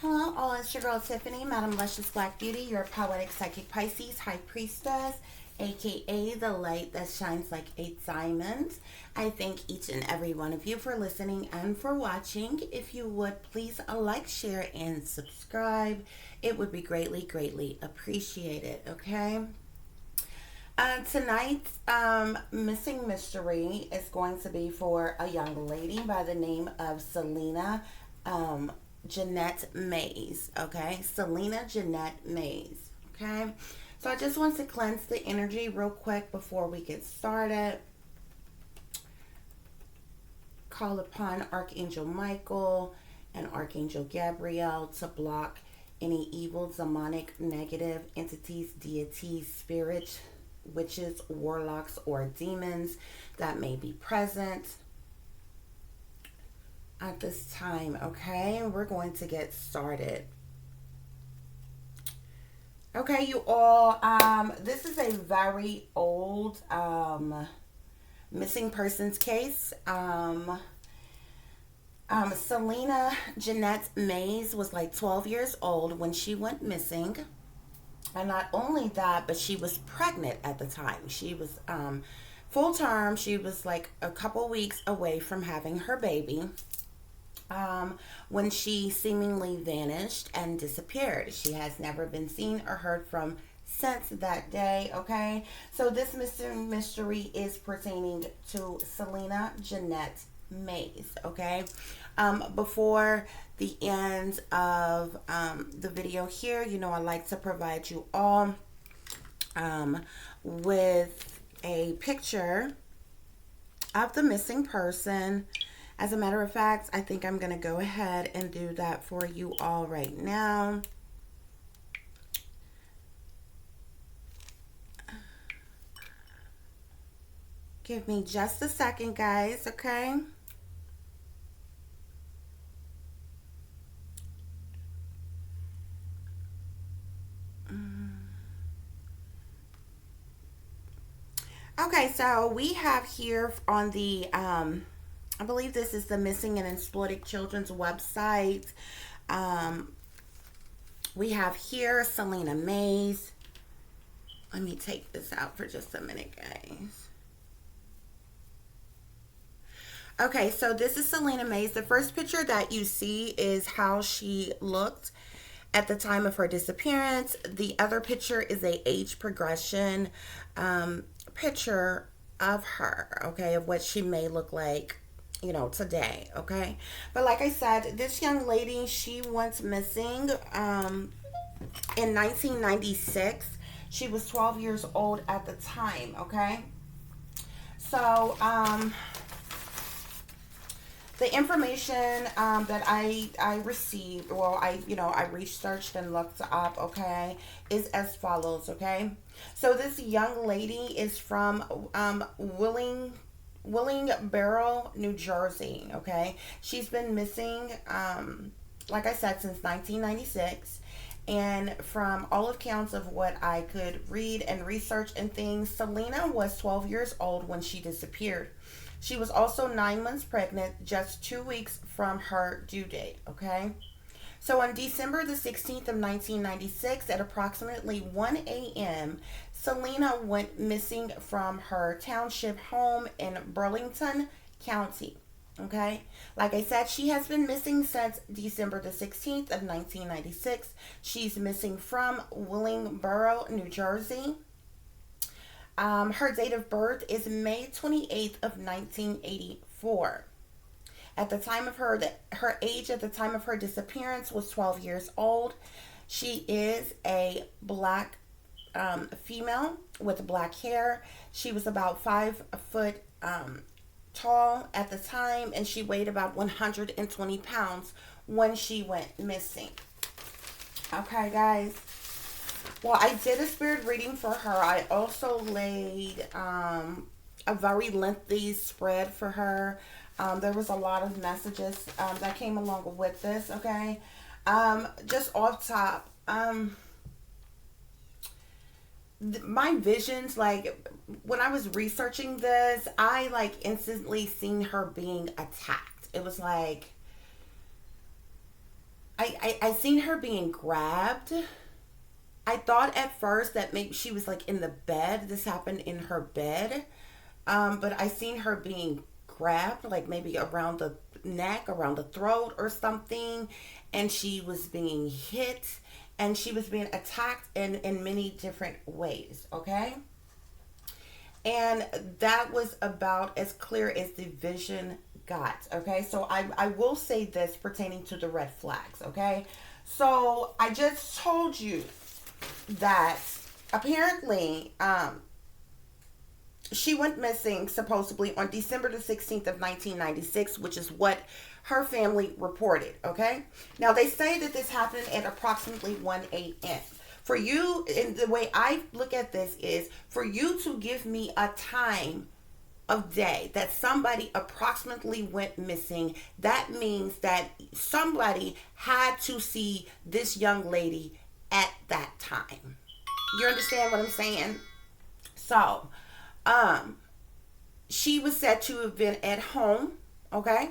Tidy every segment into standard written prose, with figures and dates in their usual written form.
Hello, all. It's your girl Tiffany, Madam Luscious Black Beauty, your poetic psychic Pisces, High Priestess, aka the light that shines like eight diamonds. I thank each and every one of you for listening and for watching. If you would please like, share, and subscribe, it would be greatly, greatly appreciated. Okay. Tonight's missing mystery is going to be for a young lady by the name of Celina um, Jenette Mays. Okay, Celina Jenette Mays. Okay, so I just want to cleanse the energy real quick before we get started. Call upon Archangel Michael and Archangel Gabriel to block any evil, demonic, negative entities, deities, spirits, witches, warlocks, or demons that may be present at this time. Okay, we're going to get started. Okay, you all, this is a very old missing persons case. Celina Jenette Mays was like 12 years old when she went missing. And not only that, but she was pregnant at the time. She was full term. She was like a couple weeks away from having her baby when she seemingly vanished and disappeared. She has never been seen or heard from since that day. Okay, so this mystery is pertaining to Celina Jenette Mays. Okay, before the end of the video here, you know, I like to provide you all with a picture of the missing person. As a matter of fact, I think I'm going to go ahead and do that for you all right now. Give me just a second, guys, okay? Okay, so we have here on the, I believe this is the Missing and Exploited Children's website. We have here Celina Mays. Let me take this out for just a minute, guys. Okay, so this is Celina Mays. The first picture that you see is how she looked at the time of her disappearance. The other picture is a age progression picture of her, okay, of what she may look like, you know, today, okay? But like I said, this young lady, she went missing in 1996. She was 12 years old at the time, okay? So, the information that I received, well, I researched and looked up, okay, is as follows, okay? So this young lady is from Willingboro, New Jersey, okay? She's been missing, like I said, since 1996. And from all accounts of what I could read and research and things, Celina was 12 years old when she disappeared. She was also 9 months pregnant, just 2 weeks from her due date, okay? So on December the 16th of 1996 at approximately 1 a.m., Celina went missing from her township home in Burlington County, okay? Like I said, she has been missing since December the 16th of 1996. She's missing from Willingboro, New Jersey. Her date of birth is May 28th of 1984. At the time of her age at the time of her disappearance was 12 years old. She is a black female with black hair. She was about 5 foot tall at the time, and she weighed about 120 pounds when she went missing. Okay, guys. Well, I did a spirit reading for her. I also laid a very lengthy spread for her. There was a lot of messages that came along with this, okay? Just off top, my visions, like, when I was researching this, I, like, instantly seen her being attacked. It was like, I seen her being grabbed. I thought at first that maybe she was like in the bed. This happened in her bed. But I seen her being grabbed, like maybe around the neck, around the throat or something. And she was being hit and she was being attacked in many different ways. Okay. And that was about as clear as the vision got. Okay. So I will say this pertaining to the red flags. Okay. So I just told you that apparently she went missing supposedly on December the 16th of 1996, which is what her family reported. Okay. Now they say that this happened at approximately 1 a.m. For you, and the way I look at this is for you to give me a time of day that somebody approximately went missing, that means that somebody had to see this young lady at that time. You understand what I'm saying? So, she was said to have been at home, okay?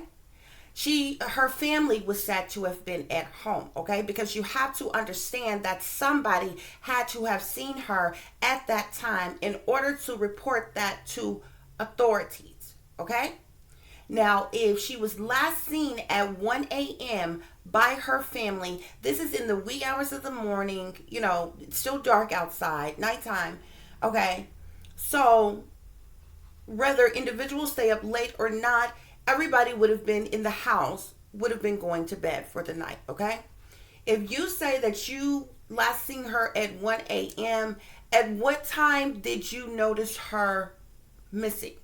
Her family was said to have been at home, okay? Because you have to understand that somebody had to have seen her at that time in order to report that to authorities, okay? Now, if she was last seen at 1 a.m. by her family, this is in the wee hours of the morning, it's still dark outside, nighttime, okay? So, whether individuals stay up late or not, everybody would have been in the house, would have been going to bed for the night, okay? If you say that you last seen her at 1 a.m., at what time did you notice her missing?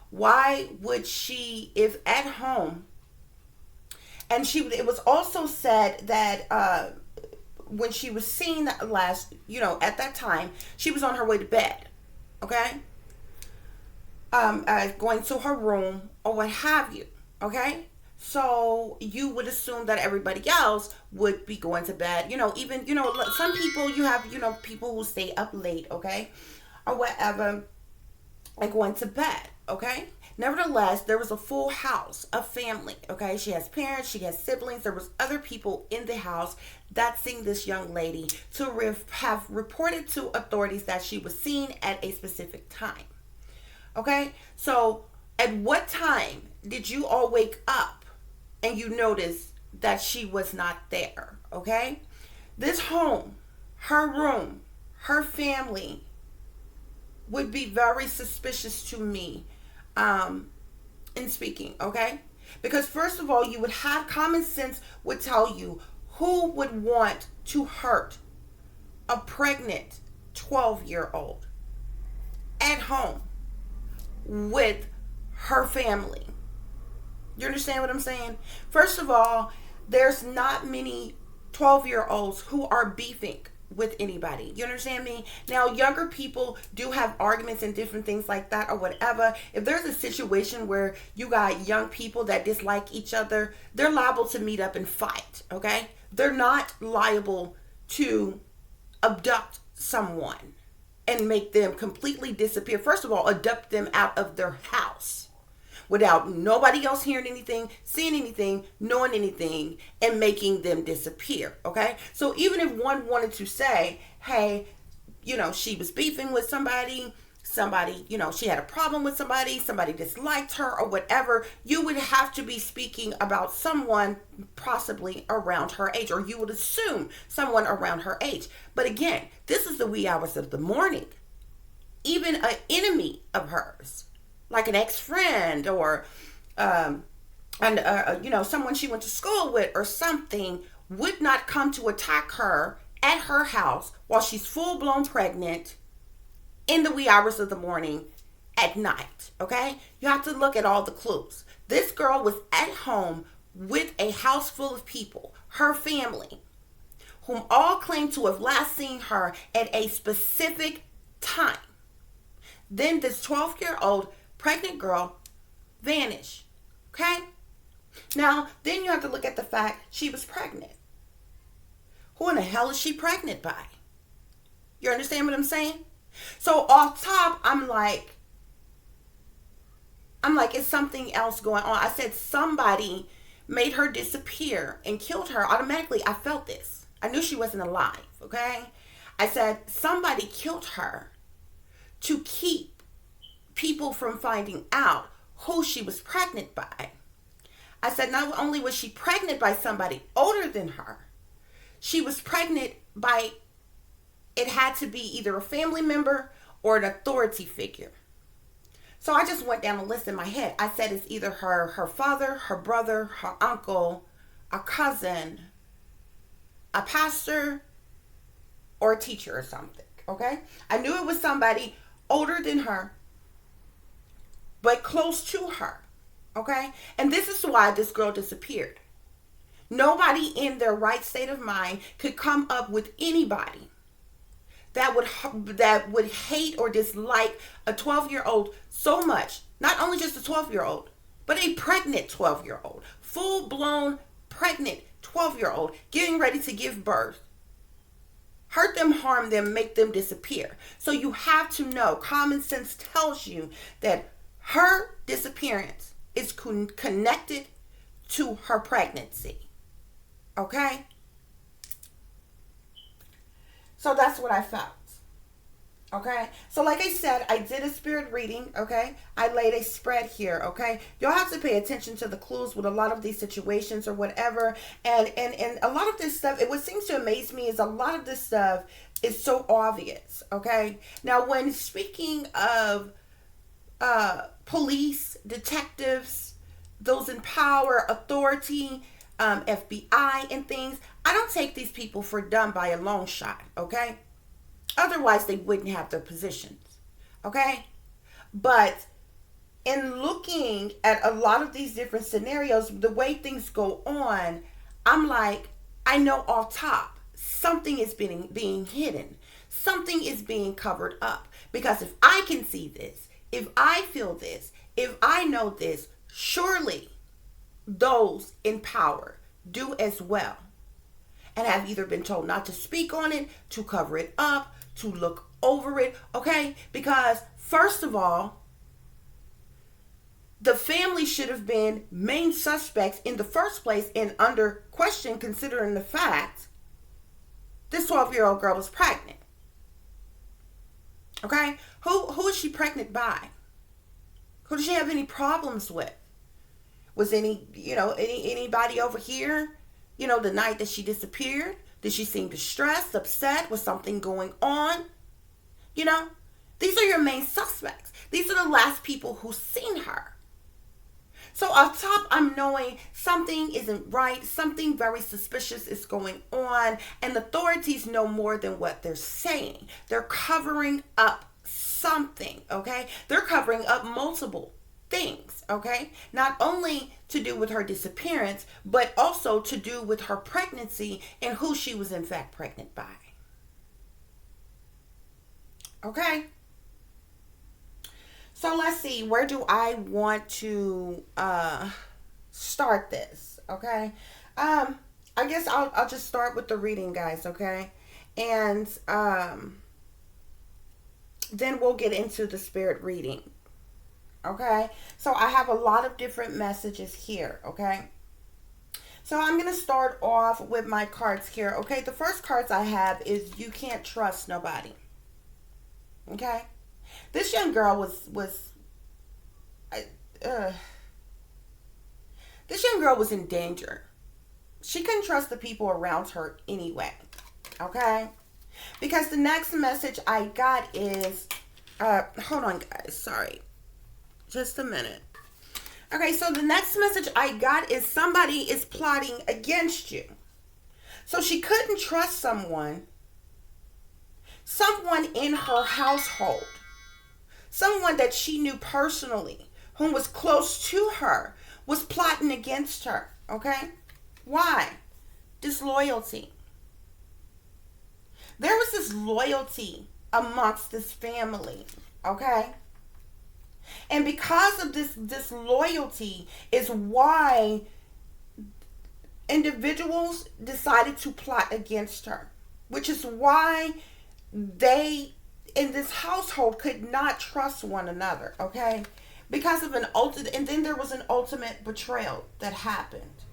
Why would she, if at home, and it was also said that when she was seen last, at that time, she was on her way to bed, okay? Going to her room or what have you, okay? So you would assume that everybody else would be going to bed. Even, some people, you have, people who stay up late, okay? Or whatever, and going to bed, okay? Nevertheless, there was a full house, a family, okay? She has parents, she has siblings. There was other people in the house that seen this young lady to have reported to authorities that she was seen at a specific time, okay? So at what time did you all wake up and you noticed that she was not there, okay? This home, her room, her family would be very suspicious to me in speaking, okay? Because first of all, you would have common sense would tell you who would want to hurt a pregnant 12-year-old at home with her family. You understand what I'm saying? First of all, there's not many 12-year-olds who are beefing with anybody. You understand me? Now, younger people do have arguments and different things like that or whatever. If there's a situation where you got young people that dislike each other, they're liable to meet up and fight, okay? They're not liable to abduct someone and make them completely disappear. First of all, abduct them out of their house without nobody else hearing anything, seeing anything, knowing anything, and making them disappear, okay? So even if one wanted to say, hey, she was beefing with somebody, she had a problem with somebody disliked her or whatever, you would have to be speaking about someone possibly around her age, or you would assume someone around her age. But again, this is the wee hours of the morning. Even an enemy of hers, like an ex-friend or someone she went to school with or something, would not come to attack her at her house while she's full-blown pregnant in the wee hours of the morning at night, okay? You have to look at all the clues. This girl was at home with a house full of people, her family, whom all claim to have last seen her at a specific time. Then this 12-year-old pregnant girl vanished, okay? Now, then you have to look at the fact she was pregnant. Who in the hell is she pregnant by? You understand what I'm saying? So off top, I'm like, it's something else going on. I said somebody made her disappear and killed her, automatically I felt this. I knew she wasn't alive, okay? I said, somebody killed her to keep people from finding out who she was pregnant by. I said, not only was she pregnant by somebody older than her, she was pregnant by, it had to be either a family member or an authority figure. So I just went down the list in my head. I said it's either her father, her brother, her uncle, a cousin, a pastor, or a teacher or something, okay? I knew it was somebody older than her, but close to her, okay? And this is why this girl disappeared. Nobody in their right state of mind could come up with anybody that would hate or dislike a 12-year-old so much. Not only just a 12-year-old, but a pregnant 12-year-old, full-blown pregnant 12-year-old getting ready to give birth. Hurt them, harm them, make them disappear. So you have to know, common sense tells you that her disappearance is connected to her pregnancy. Okay? So that's what I felt. Okay? So like I said, I did a spirit reading. Okay? I laid a spread here. Okay? You'll have to pay attention to the clues with a lot of these situations or whatever. And a lot of this stuff, what seems to amaze me is a lot of this stuff is so obvious. Okay? Now, when speaking of police, detectives, those in power, authority, FBI and things, I don't take these people for dumb by a long shot, okay? Otherwise, they wouldn't have their positions, okay? But in looking at a lot of these different scenarios, the way things go on, I'm like, I know off top, something is being hidden. Something is being covered up. Because if I can see this, if I feel this, if I know this, surely those in power do as well, and have either been told not to speak on it, to cover it up, to look over it, okay? Because first of all, the family should have been main suspects in the first place and under question, considering the fact this 12-year-old girl was pregnant. Okay? Who is she pregnant by? Who does she have any problems with? Was anybody over here, the night that she disappeared? Did she seem distressed, upset? Was something going on? These are your main suspects. These are the last people who seen her. So off top, I'm knowing something isn't right. Something very suspicious is going on. And authorities know more than what they're saying. They're covering up something, okay? They're covering up multiple things, okay? Not only to do with her disappearance, but also to do with her pregnancy and who she was in fact pregnant by. Okay? So let's see, where do I want to start this, okay? I guess I'll just start with the reading, guys, okay? And then we'll get into the spirit reading. Okay, so I have a lot of different messages here, okay? So I'm going to start off with my cards here, okay? The first cards I have is you can't trust nobody, okay? This young girl this young girl was in danger. She couldn't trust the people around her anyway, okay? Because the next message I got is, hold on, guys, sorry. Just a minute. Okay, so the next message I got is somebody is plotting against you. So she couldn't trust someone in her household, someone that she knew personally, who was close to her, was plotting against her, okay? Why? Disloyalty. There was this loyalty amongst this family, okay? And because of this disloyalty is why individuals decided to plot against her, which is why they in this household could not trust one another, okay? Because of and then there was an ultimate betrayal that happened,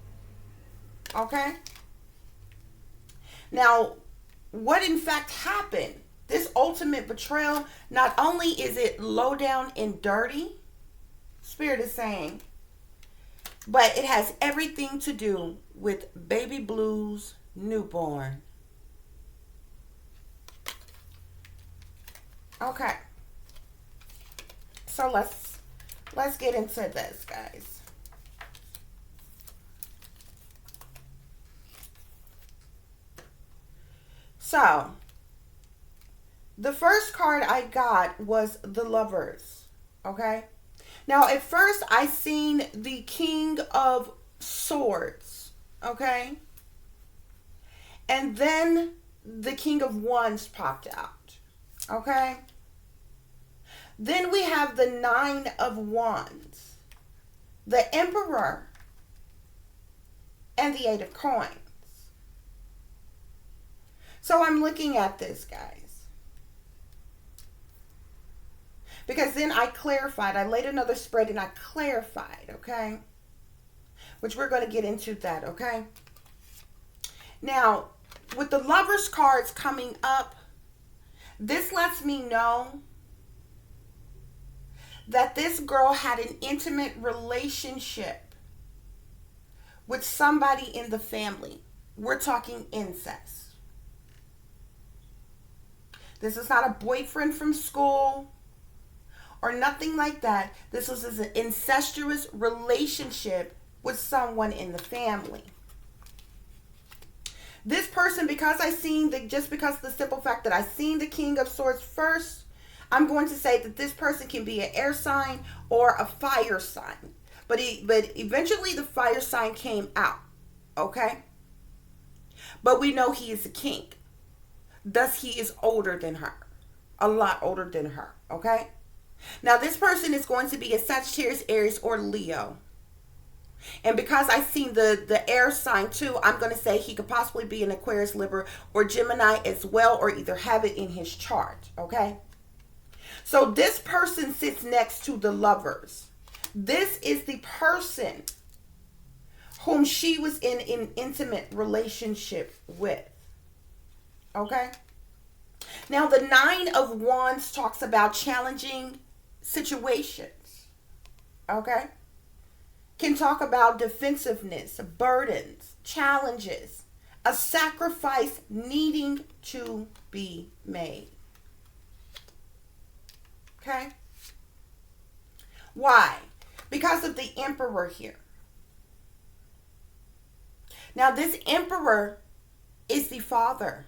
Okay? Now, what in fact happened? This ultimate betrayal, not only is it low down and dirty, Spirit is saying, but it has everything to do with baby blues newborn. Okay. So let's get into this, guys. So, the first card I got was the Lovers. Okay? Now, at first I seen the King of Swords, okay? And then the King of Wands popped out, okay? Then we have the Nine of Wands, the Emperor, and the Eight of Coins. So I'm looking at this, guys. Because then I clarified. I laid another spread and I clarified, okay? Which we're going to get into that, okay? Now, with the Lovers cards coming up, this lets me know that this girl had an intimate relationship with somebody in the family. We're talking incest. This is not a boyfriend from school or nothing like that. This was an incestuous relationship with someone in the family. This person, because I seen just because of the simple fact that I seen the King of Swords first, I'm going to say that this person can be an air sign or a fire sign. But eventually the fire sign came out, okay? But we know he is a king. Thus, he is older than her. A lot older than her, okay? Now, this person is going to be a Sagittarius, Aries, or Leo. And because I seen the air sign too, I'm going to say he could possibly be an Aquarius, Libra, or Gemini as well, or either have it in his chart, okay? So this person sits next to the Lovers. This is the person whom she was in an intimate relationship with, okay? Now, the Nine of Wands talks about challenging situations, okay? Can talk about defensiveness, burdens, challenges, a sacrifice needing to be made. Okay? Why? Because of the Emperor here. Now, this Emperor is the father.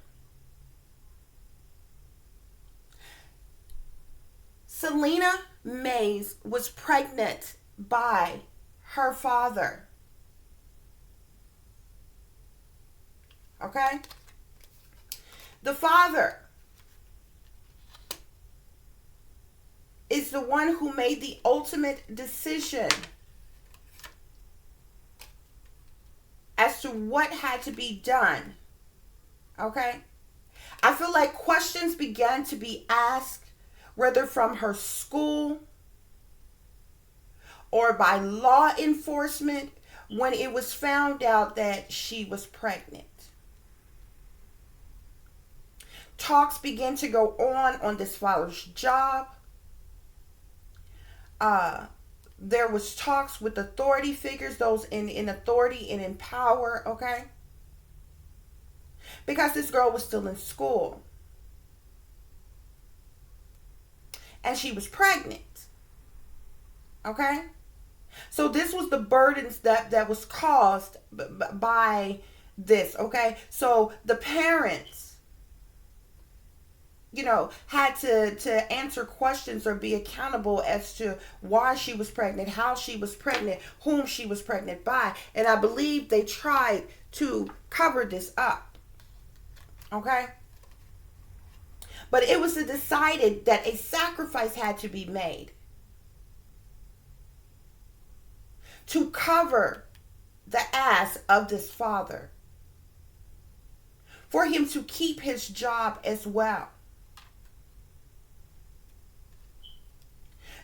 Celina Mays was pregnant by her father. Okay? The father is the one who made the ultimate decision as to what had to be done. Okay? I feel like questions began to be asked, whether from her school or by law enforcement, when it was found out that she was pregnant. Talks began to go on this father's job. There was talks with authority figures, those in authority and in power, okay? Because this girl was still in school. And she was pregnant. Okay? So this was the burdens that was caused by this, okay? So the parents, had to answer questions or be accountable as to why she was pregnant, how she was pregnant, whom she was pregnant by. And I believe they tried to cover this up. Okay? But it was decided that a sacrifice had to be made to cover the ass of this father, for him to keep his job as well.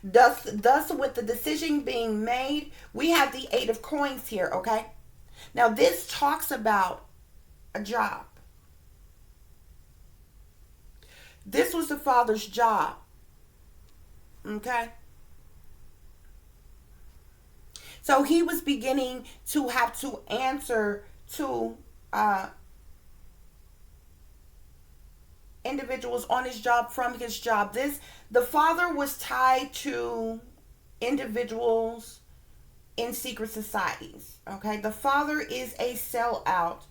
Thus, with the decision being made, we have the Eight of Coins here, okay? Now, this talks about a job. This was the father's job. Okay? So he was beginning to have to answer to individuals on his job from his job. The father was tied to individuals in secret societies. Okay? The father is a sellout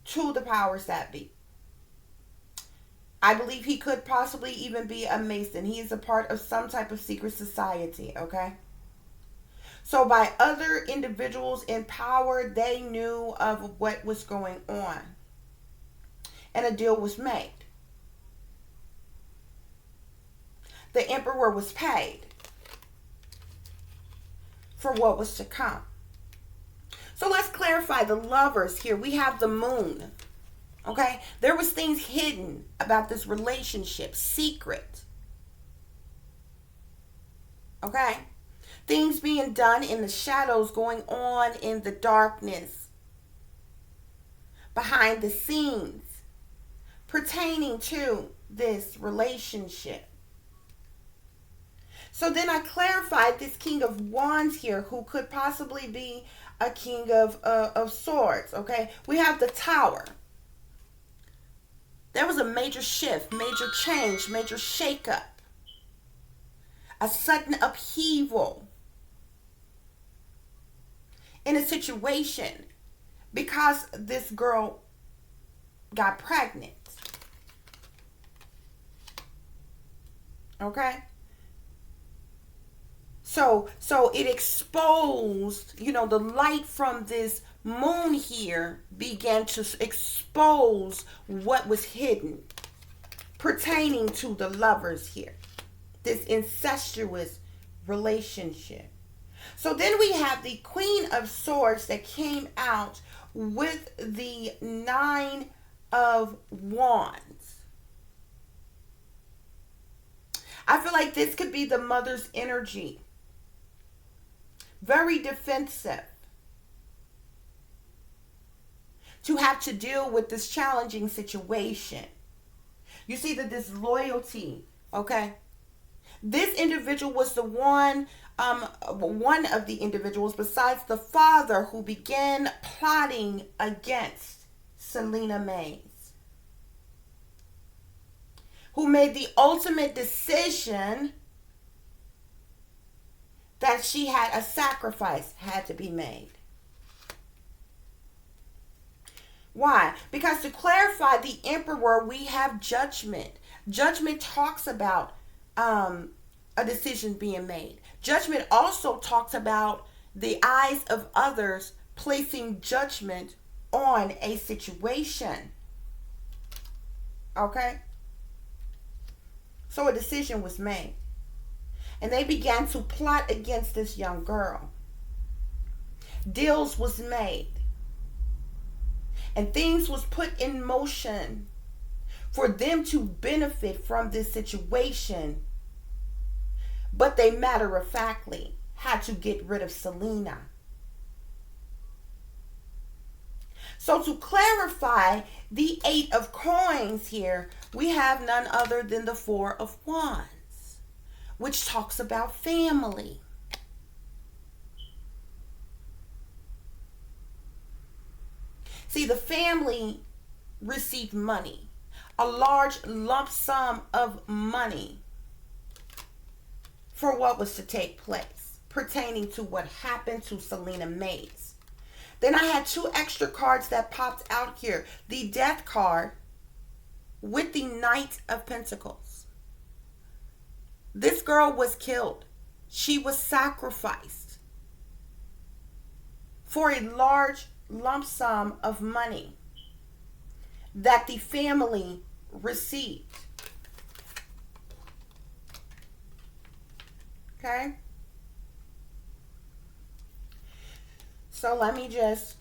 to the powers that be. I believe he could possibly even be a Mason. He is a part of some type of secret society, okay? So by other individuals in power, they knew of what was going on. And a deal was made. The emperor was paid for what was to come. So let's clarify the lovers here. We have the moon. Okay? There was things hidden about this relationship, secret. Okay? Things being done in the shadows, going on in the darkness, behind the scenes, pertaining to this relationship. So then I clarified this King of Wands here, who could possibly be a King of Swords. Okay? We have the Tower. There was a major shift, major change, major shakeup, a sudden upheaval in a situation because this girl got pregnant. Okay? So it exposed, the light from this moon here began to expose what was hidden pertaining to the lovers here, this incestuous relationship. So then we have the Queen of Swords that came out with the Nine of Wands. I feel like this could be the mother's energy. Very defensive. To have to deal with this challenging situation. You see that this loyalty, okay? This individual was the one of the individuals besides the father who began plotting against Celina Mays. Who made the ultimate decision that she had a sacrifice had to be made. Why? Because to clarify the emperor, we have judgment. Judgment talks about a decision being made. Judgment also talks about the eyes of others placing judgment on a situation. Okay? So a decision was made. And they began to plot against this young girl. Deals was made. And things was put in motion for them to benefit from this situation. But they matter-of-factly had to get rid of Celina. So to clarify the Eight of Coins here, we have none other than the Four of Wands, which talks about family. See, the family received money, a large lump sum of money for what was to take place, pertaining to what happened to Celina Mays. Then I had two extra cards that popped out here. The Death card with the Knight of Pentacles. This girl was killed. She was sacrificed for a large lump sum of money that the family received. Okay? So let me just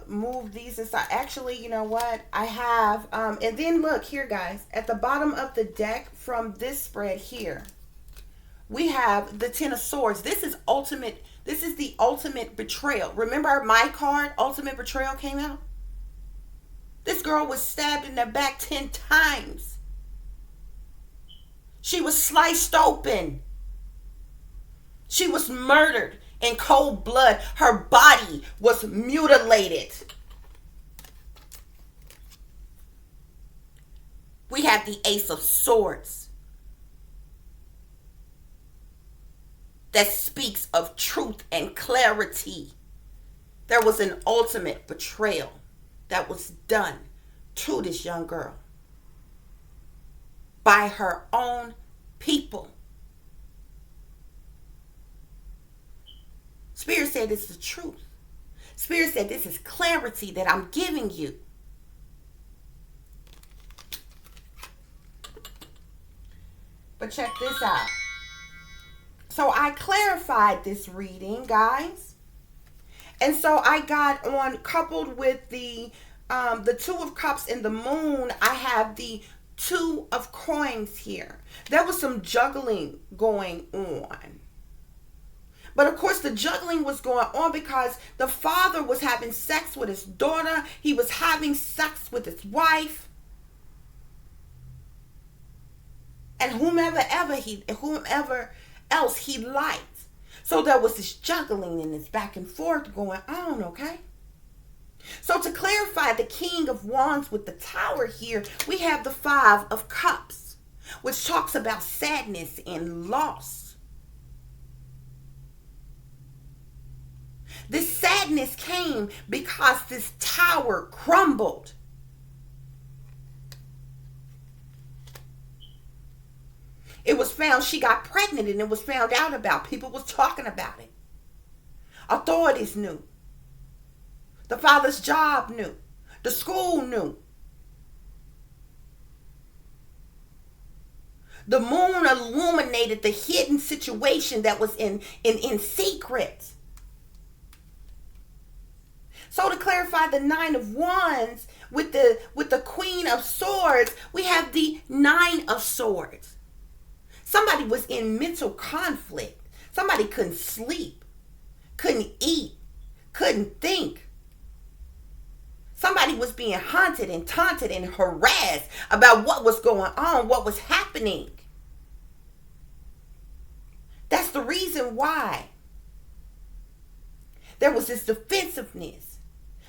move these aside. Actually, you know what? I have, and then look here, guys. At the bottom of the deck from this spread here, we have the Ten of Swords. This is ultimate. This is the ultimate betrayal. Remember my card, ultimate betrayal, came out? This girl was stabbed in the back 10 times. She was sliced open. She was murdered in cold blood. Her body was mutilated. We have the Ace of Swords that speaks of truth and clarity. There was an ultimate betrayal that was done to this young girl by her own people. Spirit said this is the truth. Spirit said this is clarity that I'm giving you. But check this out. So I clarified this reading, guys. And so I got on, coupled with the Two of Cups and the Moon, I have the Two of Coins here. There was some juggling going on. But of course the juggling was going on because the father was having sex with his daughter. He was having sex with his wife. And whomever else he liked. So there was this juggling and this back and forth going on, okay? So to clarify the King of Wands with the Tower here, we have the Five of Cups, which talks about sadness and loss. This sadness came because this tower crumbled. It was found, she got pregnant and it was found out about. People was talking about it. Authorities knew. The father's job knew. The school knew. The moon illuminated the hidden situation that was in secret. So to clarify the Nine of Wands with the Queen of Swords, we have the Nine of Swords. Somebody was in mental conflict. Somebody couldn't sleep, couldn't eat, couldn't think. Somebody was being haunted and taunted and harassed about what was going on, what was happening. That's the reason why there was this defensiveness.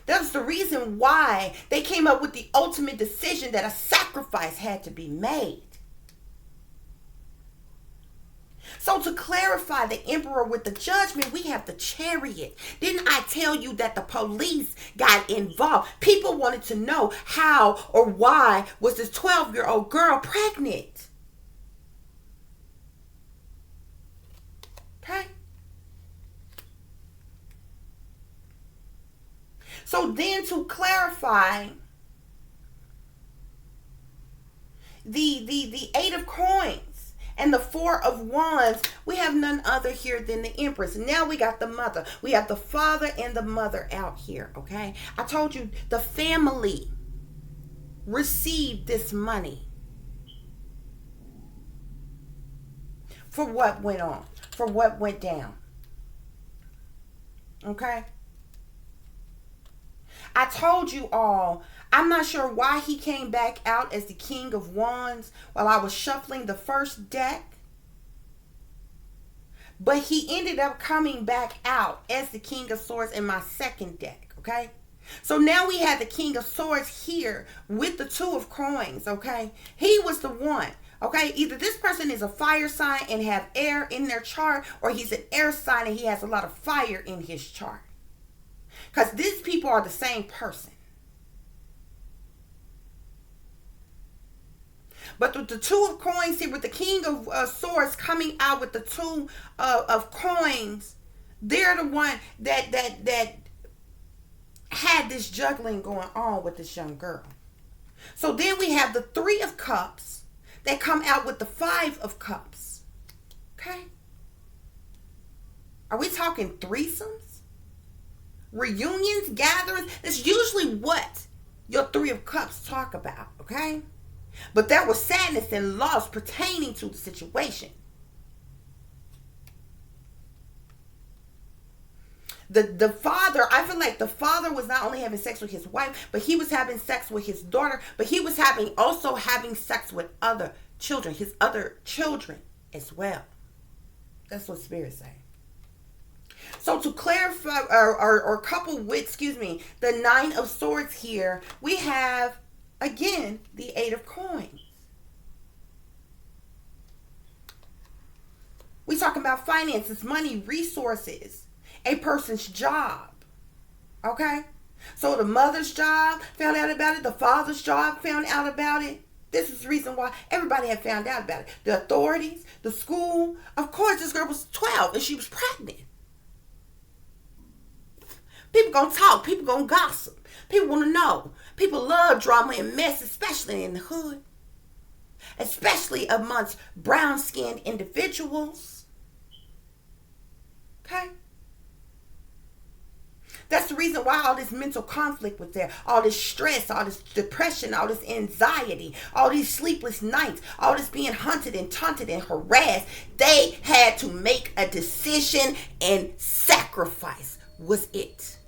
That's the reason why they came up with the ultimate decision that a sacrifice had to be made. So to clarify the Emperor with the Judgment, we have the Chariot. Didn't I tell you that the police got involved? People wanted to know how or why was this 12-year-old girl pregnant? Okay? So then to clarify the Eight of Coins and the Four of Wands, we have none other here than the Empress. Now we got the mother. We have the father and the mother out here, okay? I told you the family received this money for what went on, for what went down, okay? I told you all, I'm not sure why he came back out as the King of Wands while I was shuffling the first deck. But he ended up coming back out as the King of Swords in my second deck, okay? So now we have the King of Swords here with the Two of Coins, okay? He was the one, okay? Either this person is a fire sign and have air in their chart, or he's an air sign and he has a lot of fire in his chart. Because these people are the same person. But with the Two of Coins here, with the King of Swords coming out with the Two of Coins, they're the one that had this juggling going on with this young girl. So then we have the Three of Cups that come out with the Five of Cups. Okay? Are we talking threesomes? Reunions, gatherings? That's usually what your Three of Cups talk about, okay? But there was sadness and loss pertaining to the situation. The father, I feel like the father was not only having sex with his wife, but he was having sex with his daughter, but he was also having sex with other children, his other children as well. That's what Spirit's saying. So to clarify or couple with, the Nine of Swords here, we have again the Eight of Coins. We talking about finances, money, resources, a person's job. Okay? So the mother's job found out about it. The father's job found out about it. This is the reason why everybody had found out about it. The authorities, the school. Of course, this girl was 12 and she was pregnant. People gonna talk. People gonna gossip. People want to know. People love drama and mess, especially in the hood. Especially amongst brown-skinned individuals. Okay? That's the reason why all this mental conflict was there. All this stress, all this depression, all this anxiety, all these sleepless nights, all this being hunted and taunted and harassed. They had to make a decision, and sacrifice was it.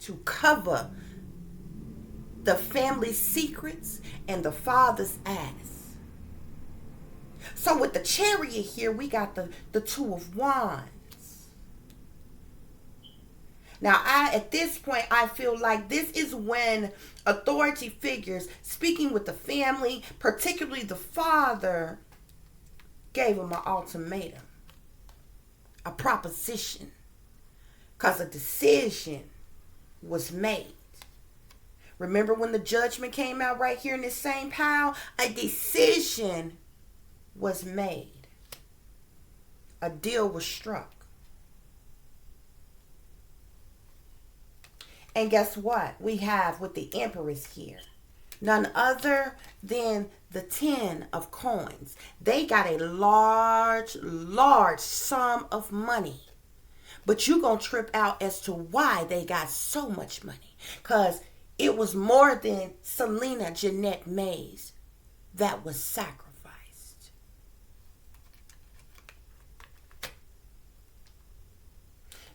To cover the family's secrets and the father's ass. So with the Chariot here, we got the Two of Wands. Now, at this point, I feel like this is when authority figures speaking with the family, particularly the father, gave him an ultimatum, a proposition, because a decision was made. Remember when the judgment came out right here in this same pile? A decision was made. A deal was struck. And guess what? We have with the Empress here. None other than the 10 of Coins. They got a large, large sum of money. But you're going to trip out as to why they got so much money. Because it was more than Celina Jenette Mays that was sacrificed.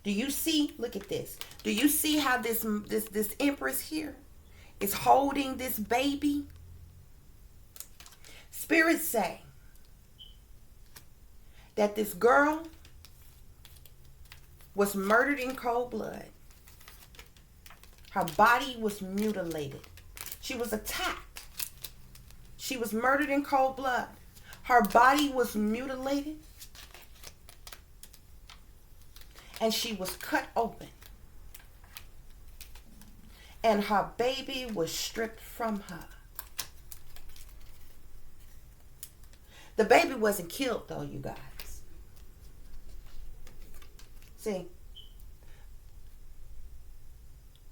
Do you see? Look at this. Do you see how this Empress here is holding this baby? Spirits say that this girl was murdered in cold blood. Her body was mutilated. She was attacked. She was murdered in cold blood. Her body was mutilated. And she was cut open. And her baby was stripped from her. The baby wasn't killed though, you guys. See,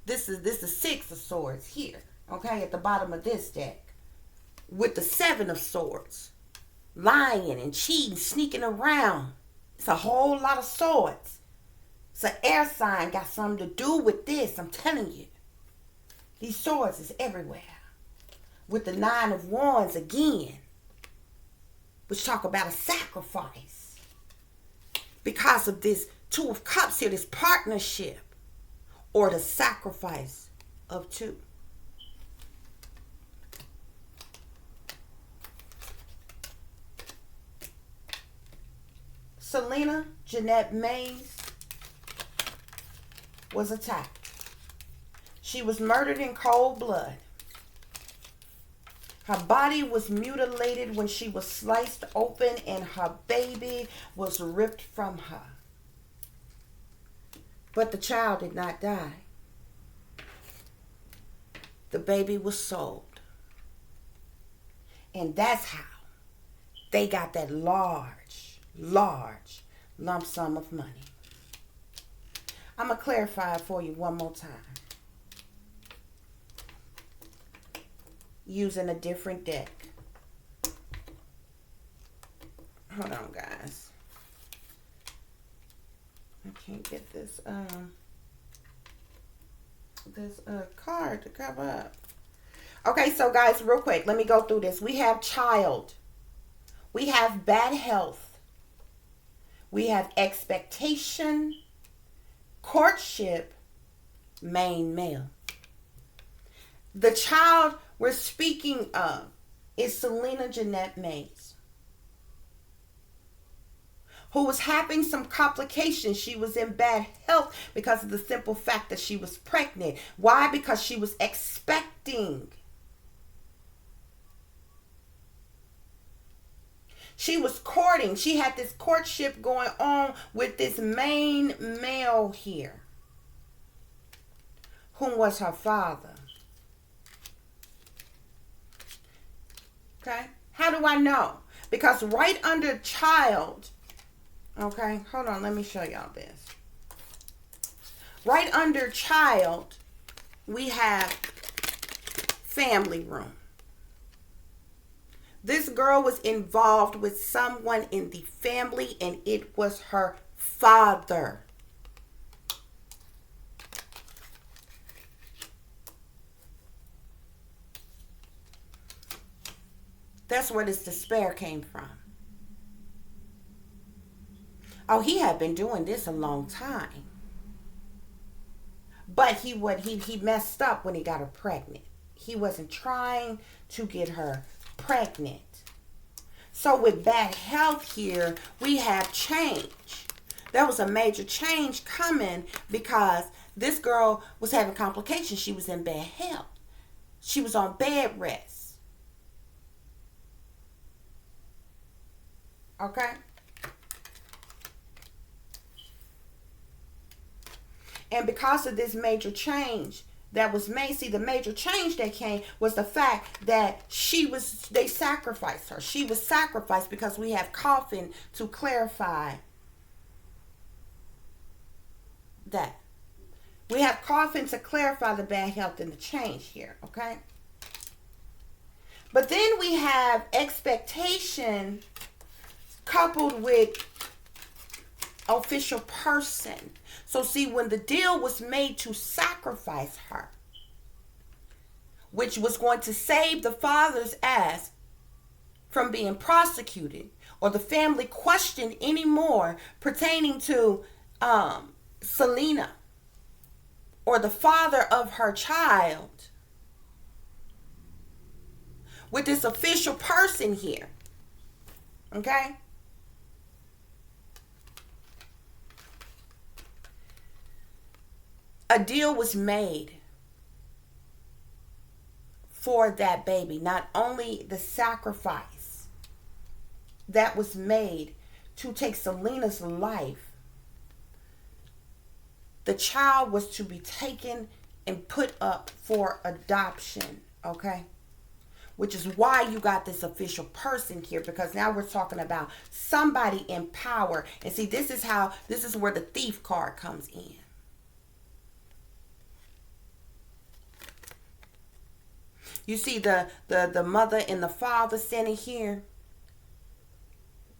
this is the Six of Swords here, okay, at the bottom of this deck, with the Seven of Swords, lying and cheating, sneaking around. It's a whole lot of swords. It's an air sign, got something to do with this. I'm telling you, these swords is everywhere. With the Nine of Wands again, which talk about a sacrifice because of this Two of Cups here, this partnership, or the sacrifice of two. Celina Jenette Mays was attacked. She was murdered in cold blood. Her body was mutilated when she was sliced open, and her baby was ripped from her. But the child did not die. The baby was sold. And that's how they got that large, large lump sum of money. I'm going to clarify it for you one more time. Using a different deck. Hold on, guys. I can't get this card to come up. Okay, so guys, real quick, let me go through this. We have child. We have bad health. We have expectation, courtship, main male. The child we're speaking of is Celina Jenette Mays, who was having some complications. She was in bad health because of the simple fact that she was pregnant. Why? Because she was expecting. She was courting. She had this courtship going on with this main male here, whom was her father. Okay? How do I know? Because right under child, okay, hold on, let me show y'all this. Right under child, we have family room. This girl was involved with someone in the family, and it was her father. That's where this despair came from. Oh, he had been doing this a long time. But he messed up when he got her pregnant. He wasn't trying to get her pregnant. So with bad health here, we have change. There was a major change coming because this girl was having complications. She was in bad health. She was on bed rest. Okay? And because of this major change that was made, see, the major change that came was the fact that they sacrificed her. She was sacrificed because we have coffin to clarify that. We have coffin to clarify the bad health and the change here, okay? But then we have expectation coupled with official person. So see, when the deal was made to sacrifice her, which was going to save the father's ass from being prosecuted or the family questioned anymore pertaining to Celina or the father of her child, with this official person here, okay? A deal was made for that baby. Not only the sacrifice that was made to take Celina's life, the child was to be taken and put up for adoption, okay? Which is why you got this official person here, because now we're talking about somebody in power. And see, this is where the thief card comes in. You see the mother and the father standing here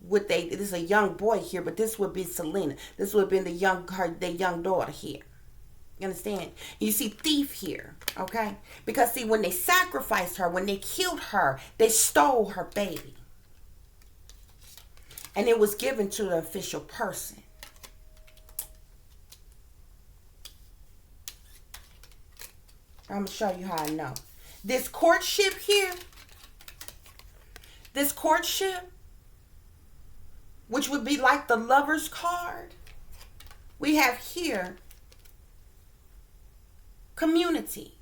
with this is a young boy here, but this would be Celina. This would have been their young daughter here. You understand? You see thief here, okay? Because see, when they sacrificed her, when they killed her, they stole her baby. And it was given to the official person. I'm going to show you how I know. This courtship here, which would be like the lover's card, we have here community.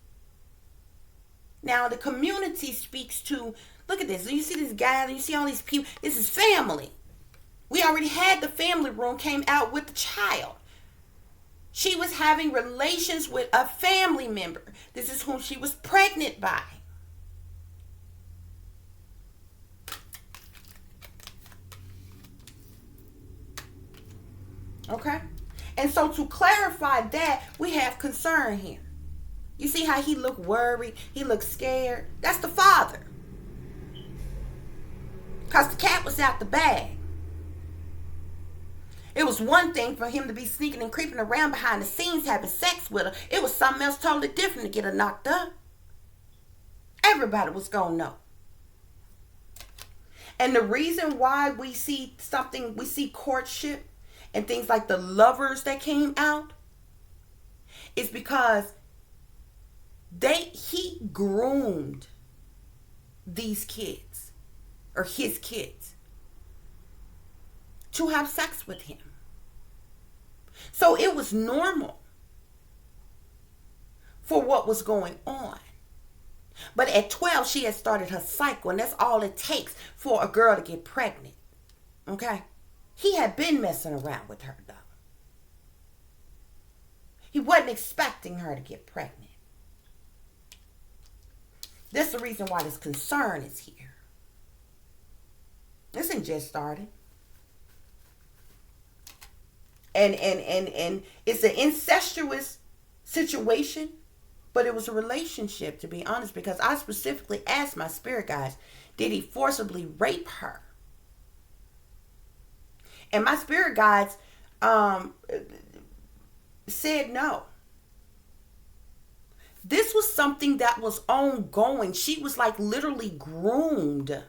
Now, the community speaks to, look at this. You see this guy, you see all these people. This is family. We already had the family room, came out with the child. She was having relations with a family member. This is whom she was pregnant by. Okay? And so to clarify that, we have concern here. You see how he looked worried? He looked scared? That's the father. Because the cat was out the bag. It was one thing for him to be sneaking and creeping around behind the scenes having sex with her. It was something else totally different to get her knocked up. Everybody was going to know. And the reason why we see courtship and things like the lovers that came out is because he groomed these kids, or his kids, to have sex with him. So it was normal for what was going on. But at 12, she had started her cycle, and that's all it takes for a girl to get pregnant. Okay? He had been messing around with her, though. He wasn't expecting her to get pregnant. That's the reason why this concern is here. This ain't just started. And it's an incestuous situation, but it was a relationship, to be honest, because I specifically asked my spirit guides, did he forcibly rape her? And my spirit guides said no. This was something that was ongoing. She was like literally groomed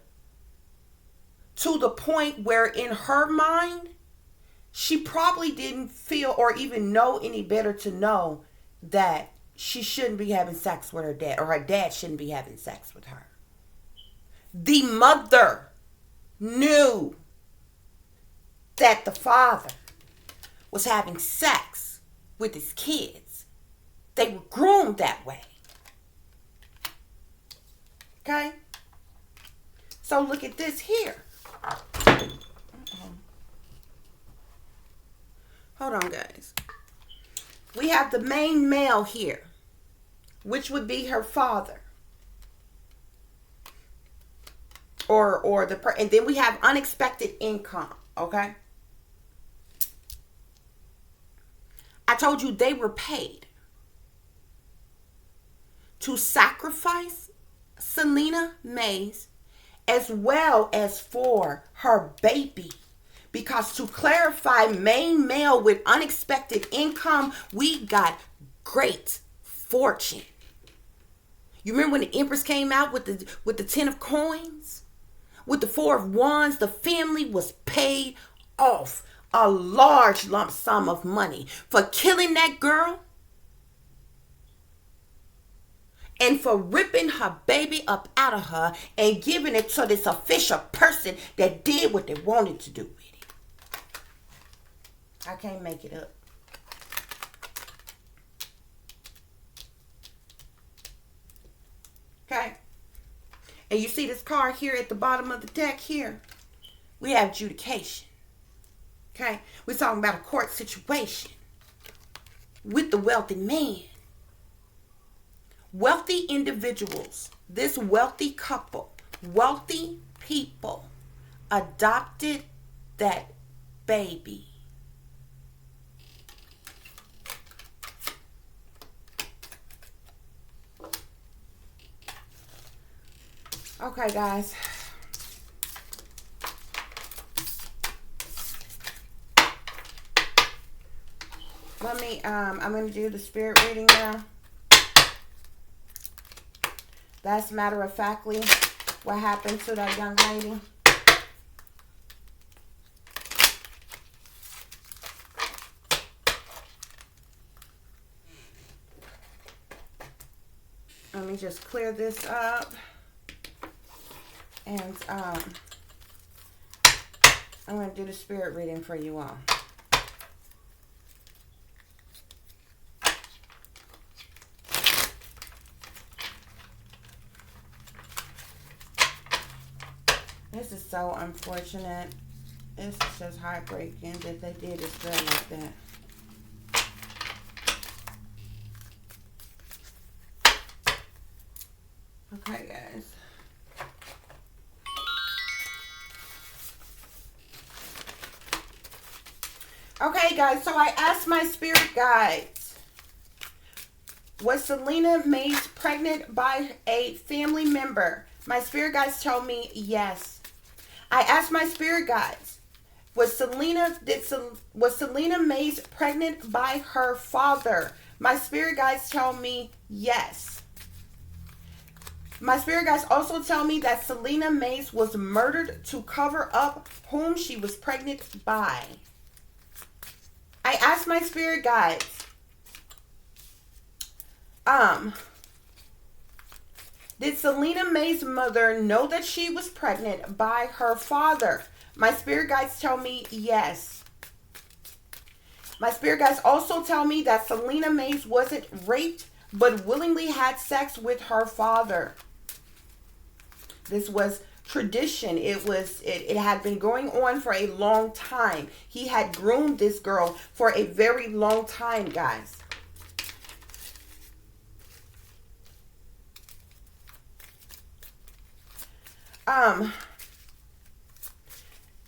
to the point where in her mind, she probably didn't feel or even know any better to know that she shouldn't be having sex with her dad, or her dad shouldn't be having sex with her. The mother knew that the father was having sex with his kids. They were groomed that way. Okay? So look at this here. Hold on, guys. We have the main male here, which would be her father. And then we have unexpected income, okay? I told you they were paid to sacrifice Celina Mays as well as for her baby. Because to clarify, main male with unexpected income, we got great fortune. You remember when the Empress came out with the 10 of coins? With the 4 of wands, the family was paid off a large lump sum of money for killing that girl and for ripping her baby up out of her and giving it to this official person that did what they wanted to do with it. I can't make it up. Okay. And you see this card here at the bottom of the deck here? We have adjudication. Okay. We're talking about a court situation with the wealthy man. Wealthy individuals, this wealthy couple, wealthy people adopted that baby. Okay, guys. I'm going to do the spirit reading now. That's matter of factly what happened to that young lady. Let me just clear this up. And I'm going to do the spirit reading for you all. This is so unfortunate. This is just heartbreaking that they did this girl like that. Okay, guys. Okay, guys, so I asked my spirit guides, was Celina Mays pregnant by a family member? My spirit guides told me yes. I asked my spirit guides, was Celina Mays pregnant by her father? My spirit guides told me yes. My spirit guides also tell me that Celina Mays was murdered to cover up whom she was pregnant by. I asked my spirit guides, um, did Celina May's mother know that she was pregnant by her father? My spirit guides tell me yes. My spirit guides also tell me that Celina Mays wasn't raped, but willingly had sex with her father. This was tradition. It had been going on for a long time. He had groomed this girl for a very long time, guys.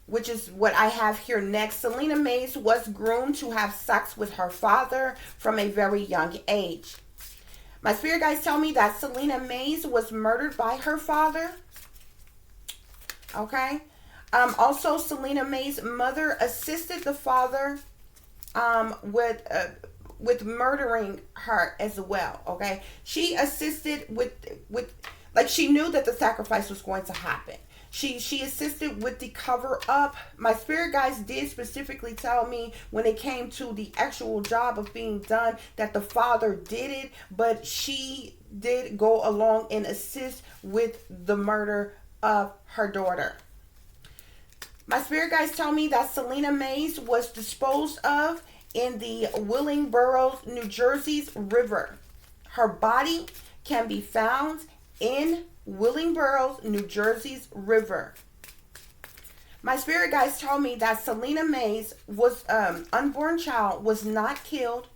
Which is what I have here next. Celina Mays was groomed to have sex with her father from a very young age. My spirit guides tell me that Celina Mays was murdered by her father. Okay. Also, Celina May's mother assisted the father with murdering her as well. Okay. She assisted with like she knew that the sacrifice was going to happen. She assisted with the cover up. My spirit guides did specifically tell me when it came to the actual job of being done that the father did it, but she did go along and assist with the murder of her daughter. My spirit guides tell me that Celina Mays was disposed of in the Willingboro, New Jersey's river. Her body can be found in Willingboro, New Jersey's river. My spirit guides told me that Celina Mays was unborn child was not killed.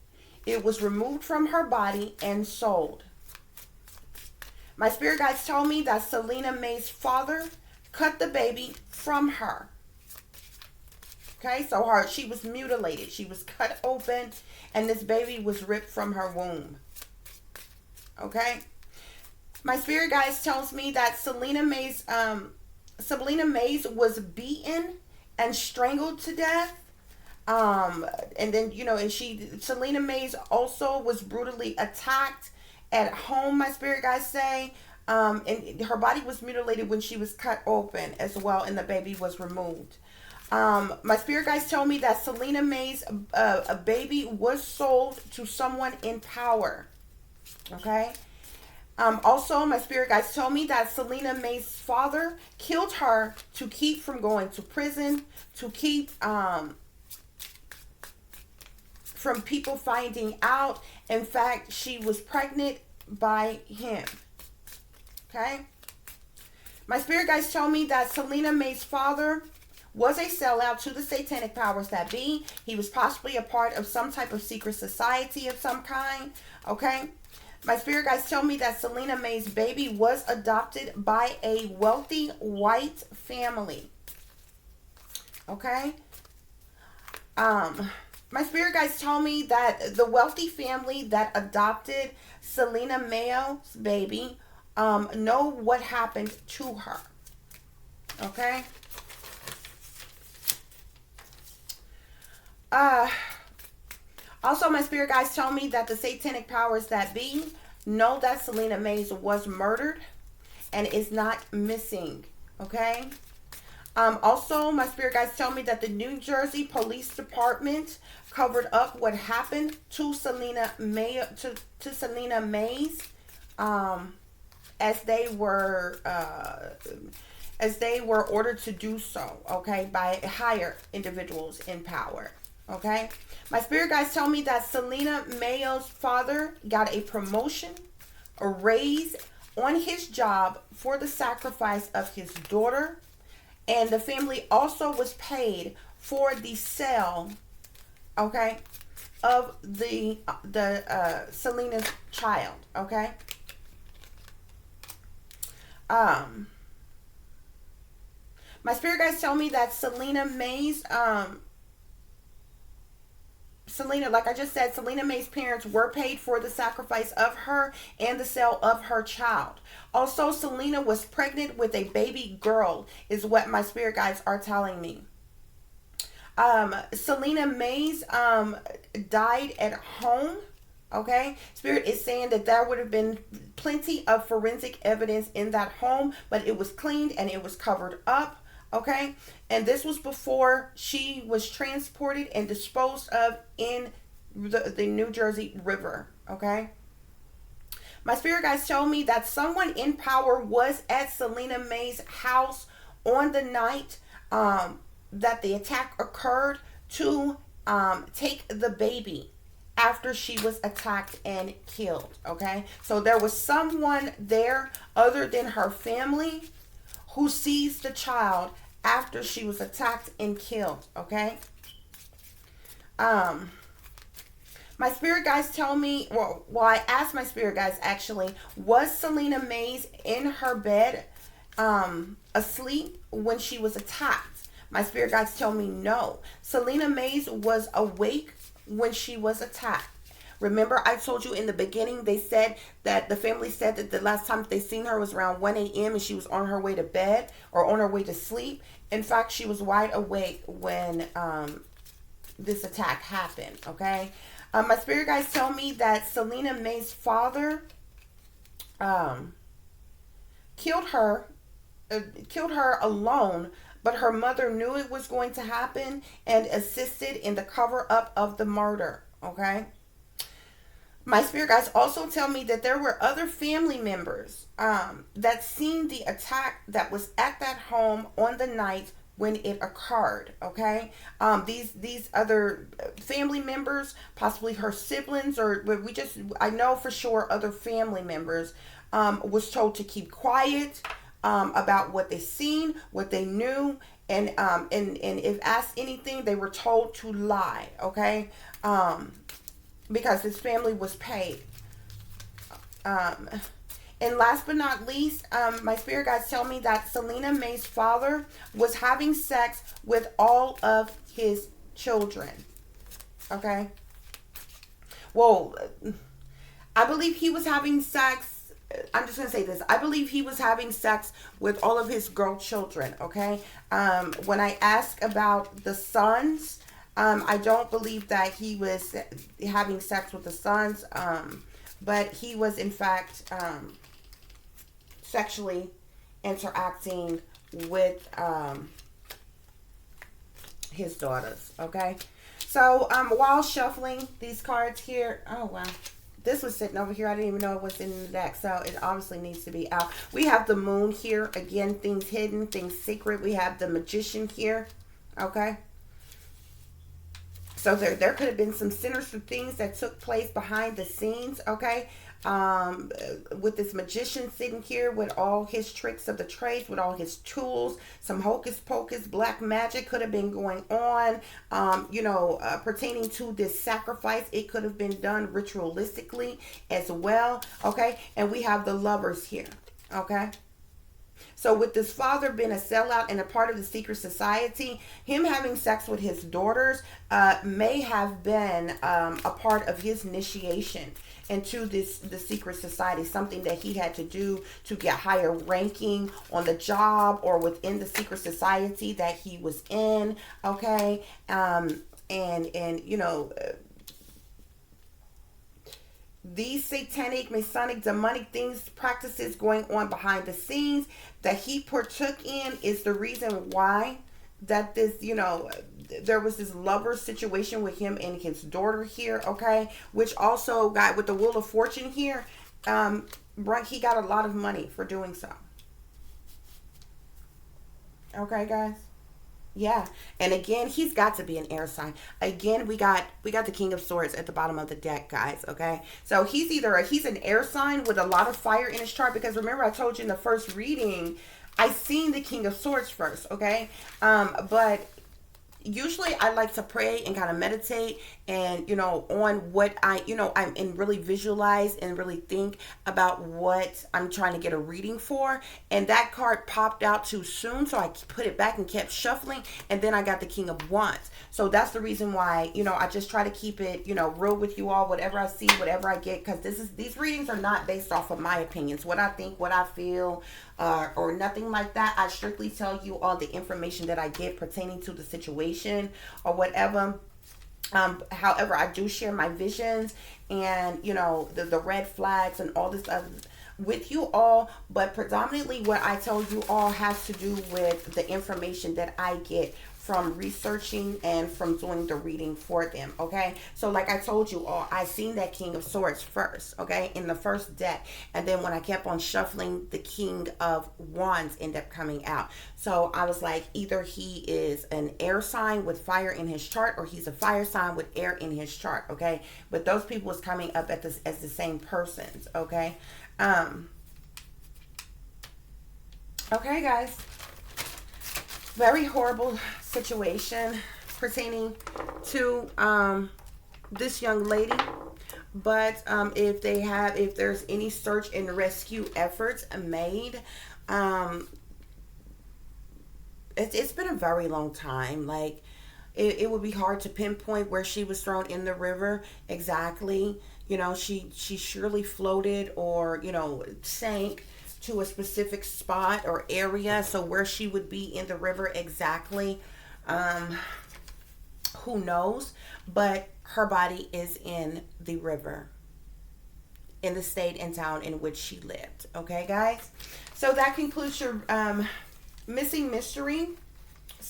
It was removed from her body and sold. My spirit guides told me that Celina Mays' father cut the baby from her. Okay, so she was mutilated. She was cut open, and this baby was ripped from her womb. Okay. My spirit guides tells me that Celina Mays was beaten and strangled to death. And then, and Celina Mays also was brutally attacked at home, my spirit guides say. And her body was mutilated when she was cut open as well, and the baby was removed. My spirit guides tell me that Celina Mays, a baby was sold to someone in power. Okay. Also, my spirit guides tell me that Celina Mays' father killed her to keep from going to prison, to keep from people finding out. In fact, she was pregnant by him. Okay? My spirit guides tell me that Celina Mays' father was a sellout to the satanic powers that be. He was possibly a part of some type of secret society of some kind. Okay? My spirit guides tell me that Celina Mays' baby was adopted by a wealthy white family. Okay? My spirit guides tell me that the wealthy family that adopted Celina Mays' baby know what happened to her. Okay? Also, my spirit guides tell me that the satanic powers that be know that Celina Mays was murdered and is not missing. Okay? Also, my spirit guides tell me that the New Jersey Police Department covered up what happened to Celina Mays, as they were ordered to do so. Okay, by higher individuals in power. Okay, my spirit guides tell me that Celina Mays' father got a promotion, a raise on his job for the sacrifice of his daughter, and the family also was paid for the sale, okay, of the Celina's child. Okay. My spirit guides tell me that Celina Mays, like I just said, Celina Mays' parents were paid for the sacrifice of her and the sale of her child. Also, Celina was pregnant with a baby girl, is what my spirit guides are telling me. Celina Mays died at home. Okay, Spirit is saying that there would have been plenty of forensic evidence in that home, but it was cleaned and it was covered up. Okay, and this was before she was transported and disposed of in the New Jersey River. Okay, my spirit guides tell me that someone in power was at Celina Mays' house on the night that the attack occurred to take the baby after she was attacked and killed. Okay, so there was someone there other than her family who sees the child after she was attacked and killed. Okay, um, my spirit guides tell me, well, I asked my spirit guides actually, was Celina Mays in her bed asleep when she was attacked? My spirit guides tell me no. Celina Mays was awake when she was attacked. Remember, I told you in the beginning, they said that the family said that the last time they seen her was around 1 a.m. and she was on her way to bed or on her way to sleep. In fact, she was wide awake when this attack happened. Okay. My spirit guides tell me that Celina May's father killed her, killed her alone, but her mother knew it was going to happen and assisted in the cover up of the murder. Okay. My spirit guides also tell me that there were other family members that seen the attack that was at that home on the night when it occurred. Okay, these other family members, possibly her siblings, or I know for sure other family members was told to keep quiet about what they seen, what they knew, and if asked anything, they were told to lie. Okay, because his family was paid. And last but not least, my spirit guides tell me that Celina May's father was having sex with all of his children. Okay. Well, I believe he was having sex. I'm just going to say this. I believe he was having sex with all of his girl children. Okay. When I ask about the sons, I don't believe that he was having sex with the sons, but he was in fact sexually interacting with his daughters. Okay, so while shuffling these cards here, oh wow, this was sitting over here. I didn't even know it was in the deck, so it obviously needs to be out. We have the moon here again, things hidden, things secret. We have the magician here. Okay. So there could have been some sinister things that took place behind the scenes, okay? With this magician sitting here with all his tricks of the trades, with all his tools, some hocus pocus, black magic could have been going on, pertaining to this sacrifice. It could have been done ritualistically as well, okay? And we have the lovers here, okay? So with this father being a sellout and a part of the secret society, him having sex with his daughters may have been a part of his initiation into the secret society, something that he had to do to get higher ranking on the job or within the secret society that he was in. Okay, these satanic, masonic, demonic things, practices going on behind the scenes that he partook in is the reason why that this, there was this lover situation with him and his daughter here, okay? Which also got, with the Wheel of Fortune here, he got a lot of money for doing so. Okay, guys? Yeah, and again, he's got to be an air sign. Again, we got the King of Swords at the bottom of the deck, guys. Okay, so he's an air sign with a lot of fire in his chart, because remember I told you in the first reading, I seen the King of Swords first. Okay, but usually I like to pray and kind of meditate and, on what and really visualize and really think about what I'm trying to get a reading for. And that card popped out too soon, so I put it back and kept shuffling. And then I got the King of Wands. So that's the reason why, I just try to keep it, real with you all, whatever I see, whatever I get, because these readings are not based off of my opinions, what I think, what I feel, or nothing like that. I strictly tell you all the information that I get pertaining to the situation or whatever. However, I do share my visions and, the red flags and all this with you all, but predominantly what I tell you all has to do with the information that I get from researching and from doing the reading for them. Okay, so like I told you all, I seen that King of Swords first, okay, in the first deck, and then when I kept on shuffling, the King of Wands ended up coming out. So I was like, either he is an air sign with fire in his chart, or he's a fire sign with air in his chart. Okay, but those people was coming up at this as the same persons. Okay. Okay, guys, very horrible situation pertaining to this young lady. But if there's any search and rescue efforts made, it's been a very long time. Like, it would be hard to pinpoint where she was thrown in the river exactly. You know, she surely floated, or, you know, sank to a specific spot or area. So where she would be in the river exactly, who knows? But her body is in the river, in the state and town in which she lived. Okay, guys? So that concludes your missing mystery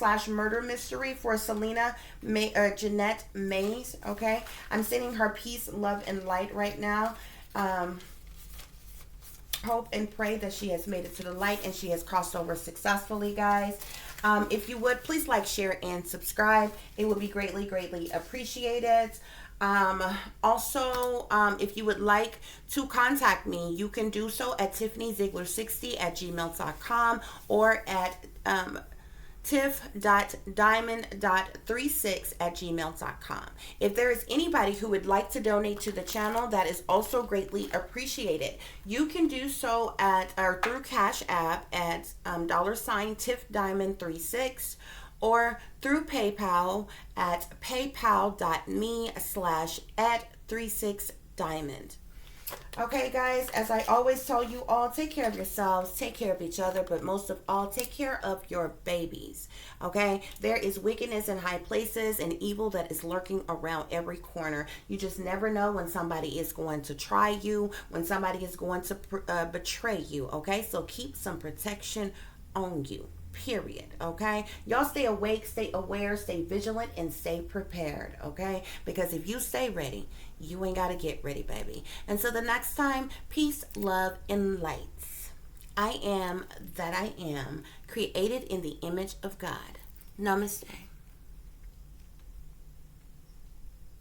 / murder mystery for Celina Jenette Mays. Okay, I'm sending her peace, love, and light right now. Hope and pray that she has made it to the light and she has crossed over successfully, guys. If you would, please like, share, and subscribe. It would be greatly, greatly appreciated. Also, if you would like to contact me, you can do so at tiffanyziegler60@gmail.com, or at tiff.diamond.36@gmail.com. If there is anybody who would like to donate to the channel, that is also greatly appreciated. You can do so at or through Cash App at $tiffdiamond36, or through PayPal at paypal.me/@36diamond. Okay, guys, as I always tell you all, take care of yourselves, take care of each other, but most of all, take care of your babies. Okay, there is wickedness in high places and evil that is lurking around every corner. You just never know when somebody is going to try you, when somebody is going to betray you. Okay, so keep some protection on you. Period. Okay, y'all stay awake, stay aware, stay vigilant, and stay prepared. Okay, because if you stay ready, you ain't got to get ready, baby. And so the next time, peace, love, and lights. I am that I am, created in the image of God. Namaste.